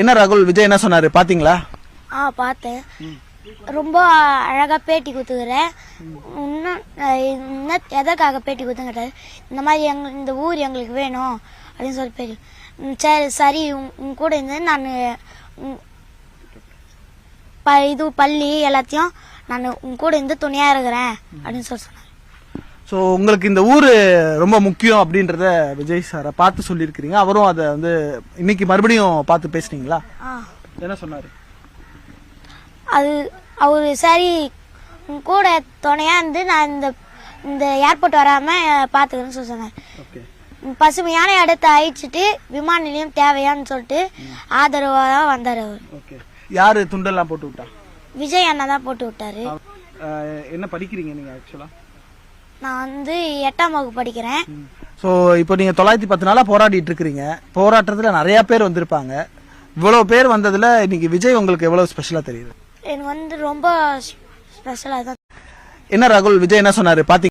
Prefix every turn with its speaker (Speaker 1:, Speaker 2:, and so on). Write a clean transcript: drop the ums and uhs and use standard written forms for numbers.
Speaker 1: என்ன ராகுல், விஜய் என்ன சொன்னாரு பாத்தீங்களா?
Speaker 2: பார்த்தேன். ரொம்ப அழகா பேட்டி கொடுத்துக்கிறேன். இன்னும் எதற்காக பேட்டி கொடுத்துங்க, இந்த மாதிரி இந்த ஊர் எங்களுக்கு வேணும் அப்படின்னு சொல்லி பேட்டி. சரி சரி, உங்க கூட இருந்து நான் இது பள்ளி எல்லாத்தையும் நான் உங்க கூட இருந்து துணையா இருக்கிறேன் அப்படின்னு சொல்லி சொன்னேன்.
Speaker 1: ஸோ உங்களுக்கு இந்த ஊர் ரொம்ப முக்கியம் அப்படின்றத விஜய் சாரை பார்த்து சொல்லியிருக்கிறீங்க. அவரும் அதை வந்து இன்னைக்கு மறுபடியும் பார்த்து பேசுனீங்களா? என்ன சொன்னாரு?
Speaker 2: அது அவரு சரி உங்க கூட துணையா இருந்து நான் இந்த ஏர்போர்ட் வராம பாத்துக்கிறேன்னு சொல்லி சொன்னார். பசுமையான இடத்த அழிச்சிட்டு விமான நிலையம் தேவையான்னு சொல்லிட்டு ஆதரவாக வந்தார் அவர்.
Speaker 1: யாரு துண்டெல்லாம் போட்டு விட்டா?
Speaker 2: விஜய் அண்ணா தான் போட்டு விட்டாரு.
Speaker 1: என்ன படிக்கிறீங்க நீங்க? ஆக்சுவலா
Speaker 2: நான் வந்து 8ஆம் வகுப்பு படிக்கிறேன்.
Speaker 1: ஸோ இப்போ நீங்க 910 நாளா போராடிட்டு இருக்கிறீங்க. போராட்டத்துல நிறைய பேர் வந்திருப்பாங்க. இவ்வளவு பேர் வந்ததுல இன்னைக்கு விஜய் உங்களுக்கு எவ்வளவு ஸ்பெஷலா தெரியுது?
Speaker 2: எனக்கு வந்து ரொம்ப ஸ்பெஷலா தான்.
Speaker 1: என்ன ராகுல், விஜய் என்ன சொன்னாரு பாத்தீங்க?